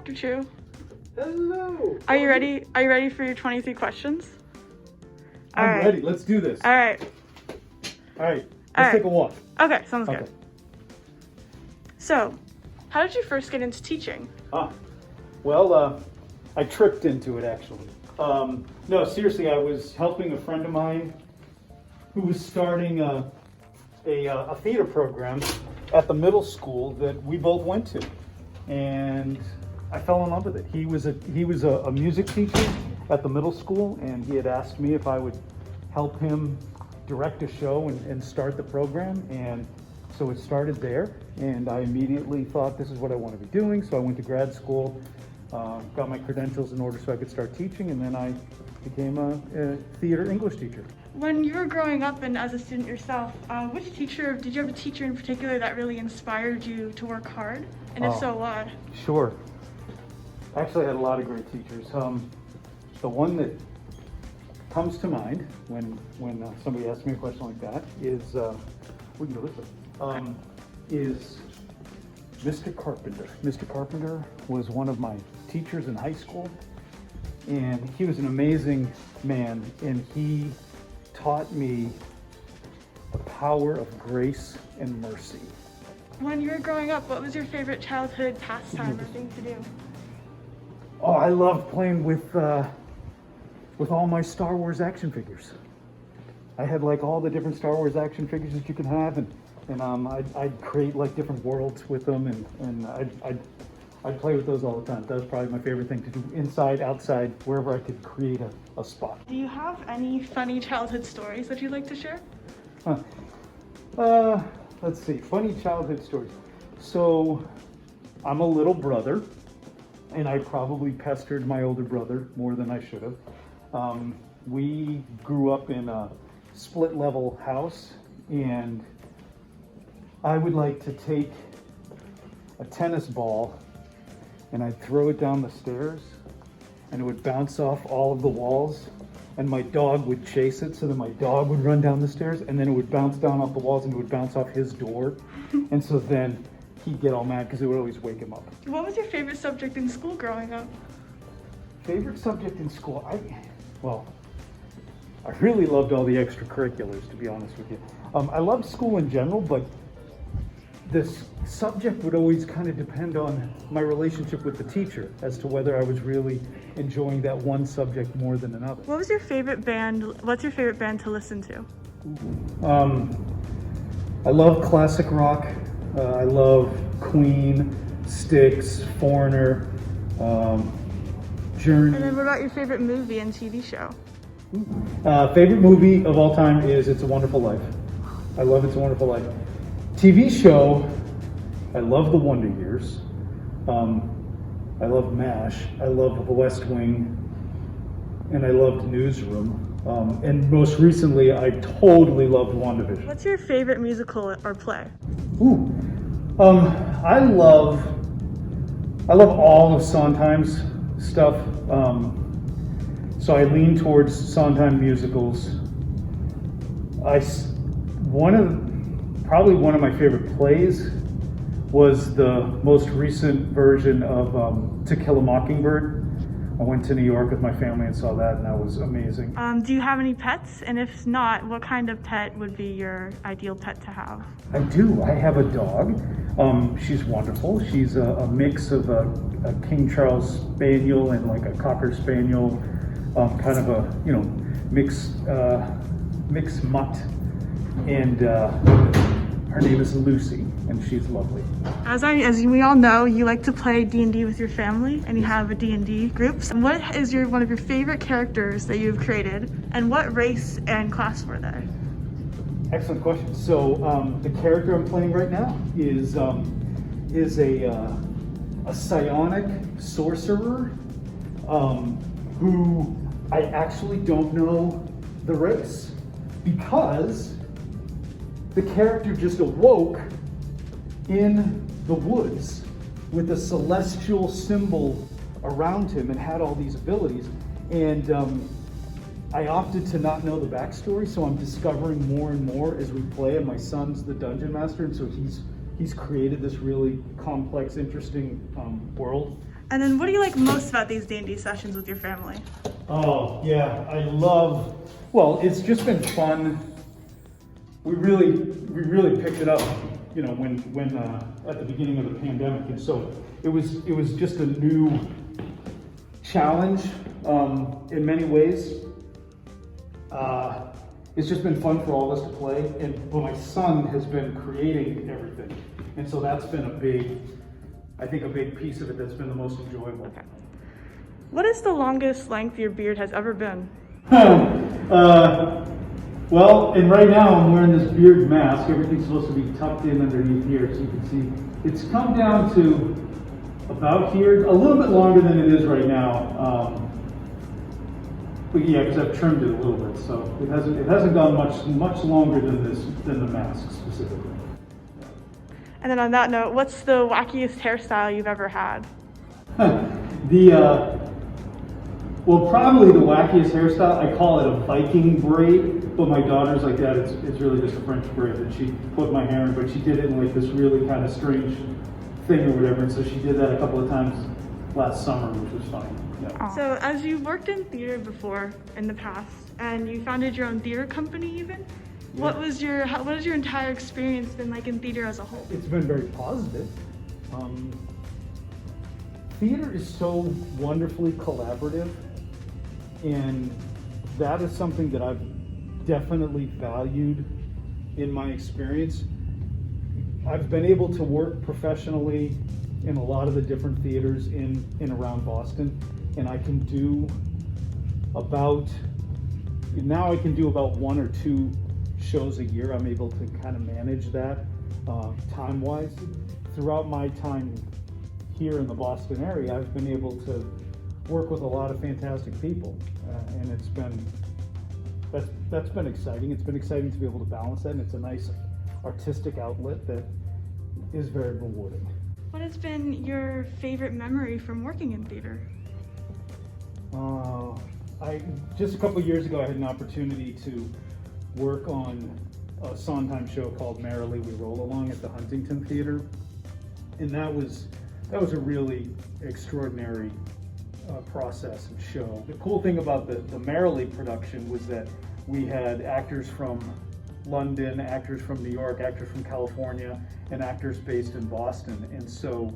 Dr. Chu. Hello. Are you ready? Are you ready for your 23 questions? I'm ready. Let's do this. All right. All right. Let's take a walk. Okay, sounds good. So, how did you first get into teaching? Well, I tripped into it actually. No, seriously, I was helping a friend of mine who was starting a theater program at the middle school that we both went to, and I fell in love with it. He was a music teacher at the middle school, and he had asked me if I would help him direct a show and start the program, and so it started there, and I immediately thought this is what I want to be doing, so I went to grad school, got my credentials in order so I could start teaching, and then I became a theater English teacher. When you were growing up and as a student yourself, which teacher, did you have a teacher in particular that really inspired you to work hard? And if so, why? Sure. Actually, I had a lot of great teachers. The one that comes to mind when somebody asks me a question like that is, we can go this way, is Mr. Carpenter. Mr. Carpenter was one of my teachers in high school, and he was an amazing man, and he taught me the power of grace and mercy. When you were growing up, what was your favorite childhood pastime or thing to do? Oh, I loved playing with all my Star Wars action figures. I had like all the different Star Wars action figures that you can have, and I'd create like different worlds with them, and I'd play with those all the time. That was probably my favorite thing to do, inside, outside, wherever I could create a spot. Do you have any funny childhood stories that you'd like to share? Let's see, funny childhood stories. So, I'm a little brother, and I probably pestered my older brother more than I should have. We grew up in a split level house, and I would like to take a tennis ball and I'd throw it down the stairs, and it would bounce off all of the walls, and my dog would chase it, so then my dog would run down the stairs, and then it would bounce down off the walls, and it would bounce off his door, and so then he'd get all mad because it would always wake him up. What was your favorite subject in school growing up? Favorite subject in school? I really loved all the extracurriculars, to be honest with you. I loved school in general, but this subject would always kind of depend on my relationship with the teacher as to whether I was really enjoying that one subject more than another. What's your favorite band to listen to? I love classic rock. I love Queen, Styx, Foreigner, Journey. And then what about your favorite movie and TV show? Favorite movie of all time is It's a Wonderful Life. I love It's a Wonderful Life. TV show, I love The Wonder Years. I love MASH. I love The West Wing. And I loved Newsroom. And most recently, I totally loved WandaVision. What's your favorite musical or play? I love all of Sondheim's stuff. So I lean towards Sondheim musicals. Probably one of my favorite plays was the most recent version of To Kill a Mockingbird. I went to New York with my family and saw that, and that was amazing. Do you have any pets? And if not, what kind of pet would be your ideal pet to have? I do. I have a dog. She's wonderful. She's a mix of a King Charles Spaniel and like a Cocker Spaniel, kind of a mixed mutt, and her name is Lucy, and she's lovely. As we all know, you like to play D&D with your family, and you have a D&D group. So what is one of your favorite characters that you've created, and what race and class were they? Excellent question. So the character I'm playing right now is a psionic sorcerer who I actually don't know the race, because the character just awoke in the woods with a celestial symbol around him and had all these abilities. And I opted to not know the backstory, so I'm discovering more and more as we play. And my son's the dungeon master, and so he's created this really complex, interesting world. And then what do you like most about these D&D sessions with your family? Oh, yeah, well, it's just been fun. We really picked it up, you know, when at the beginning of the pandemic, and so it was just a new challenge in many ways. It's just been fun for all of us to play, but my son has been creating everything, and so that's been I think a big piece of it that's been the most enjoyable. Okay. What is the longest length your beard has ever been? Well, and right now I'm wearing this beard mask. Everything's supposed to be tucked in underneath here, so you can see it's come down to about here, a little bit longer than it is right now. But yeah, because I've trimmed it a little bit, so it hasn't gone much longer than the mask specifically. And then on that note, what's the wackiest hairstyle you've ever had? Well, probably the wackiest hairstyle, I call it a Viking braid, but my daughter's like that, it's really just a French braid that she put my hair in, but she did it in like this really kind of strange thing or whatever, and so she did that a couple of times last summer, which was fun. Yeah. So as you worked in theater before in the past, and you founded your own theater company even, Yeah. what has your entire experience been like in theater as a whole? It's been very positive. Theater is so wonderfully collaborative, and that is something that I've definitely valued in my experience. I've been able to work professionally in a lot of the different theaters in and around Boston, and I can do about 1 or 2 shows a year. I'm able to kind of manage that time-wise. Throughout my time here in the Boston area, I've been able to work with a lot of fantastic people, and that's been exciting. It's been exciting to be able to balance that, and it's a nice artistic outlet that is very rewarding. What has been your favorite memory from working in theater? Just a couple of years ago, I had an opportunity to work on a Sondheim show called Merrily We Roll Along at the Huntington Theater, and that was a really extraordinary process and show. The cool thing about the Merrily production was that we had actors from London, actors from New York, actors from California, and actors based in Boston, and so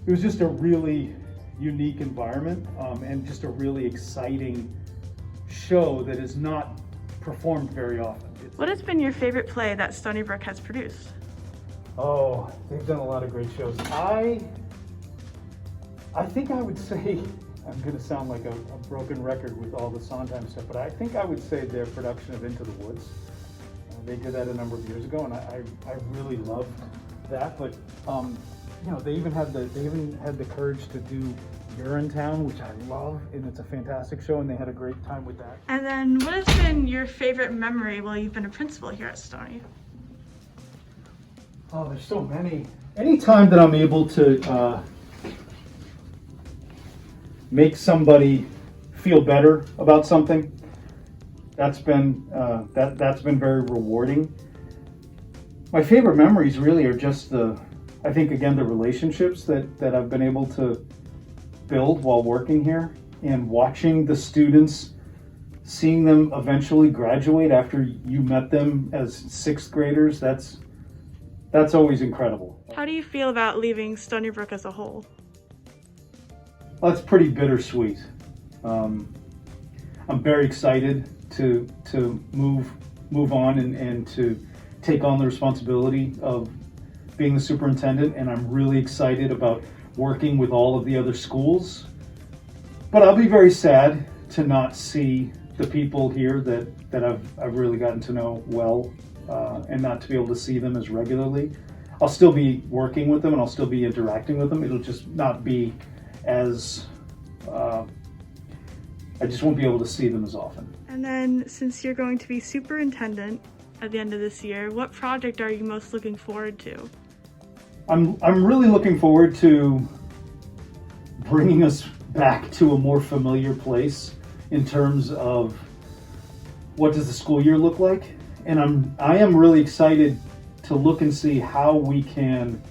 it was just a really unique environment and just a really exciting show that is not performed very often. What has been your favorite play that Stony Brook has produced? Oh, they've done a lot of great shows. I think I would say, I'm going to sound like a broken record with all the Sondheim stuff, but I think I would say their production of Into the Woods. They did that a number of years ago, and I really loved that. But you know, they even had the courage to do Urinetown, which I love, and it's a fantastic show, and they had a great time with that. And then what has been your favorite memory while you've been a principal here at Stony? Oh, there's so many. Anytime that I'm able to make somebody feel better about something, that's been very rewarding. My favorite memories really are just the relationships that I've been able to build while working here, and watching the students, seeing them eventually graduate after you met them as 6th graders. That's always incredible. How do you feel about leaving Stony Brook as a whole? Well, it's pretty bittersweet. I'm very excited to move on and to take on the responsibility of being the superintendent, and I'm really excited about working with all of the other schools. But I'll be very sad to not see the people here that I've really gotten to know well, and not to be able to see them as regularly. I'll still be working with them and I'll still be interacting with them. It'll just not be as, I just won't be able to see them as often. And then, since you're going to be superintendent at the end of this year, what project are you most looking forward to? I'm really looking forward to bringing us back to a more familiar place in terms of what does the school year look like, and I am really excited to look and see how we can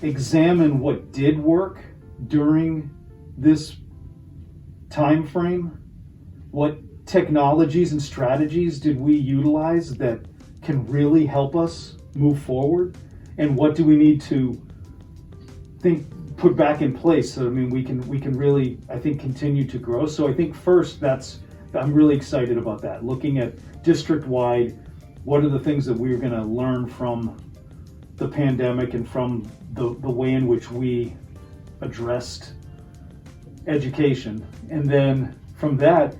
examine what did work during this time frame? What technologies and strategies did we utilize that can really help us move forward? And what do we need to put back in place so we can really, I think, continue to grow? So I think first, I'm really excited about that. Looking at district-wide, what are the things that we're going to learn from the pandemic and from the way in which we addressed education. And then from that,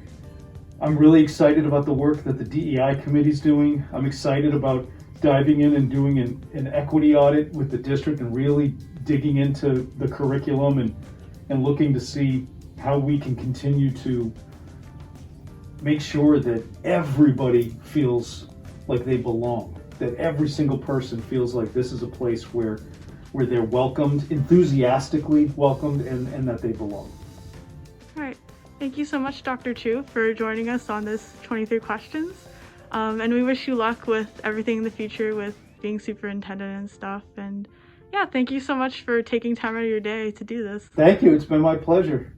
I'm really excited about the work that the DEI committee's doing. I'm excited about diving in and doing an equity audit with the district and really digging into the curriculum and looking to see how we can continue to make sure that everybody feels like they belong, that every single person feels like this is a place where they're welcomed, enthusiastically welcomed, and that they belong. All right. Thank you so much, Dr. Chu, for joining us on this 23 questions. And we wish you luck with everything in the future with being superintendent and stuff. And yeah, thank you so much for taking time out of your day to do this. Thank you. It's been my pleasure.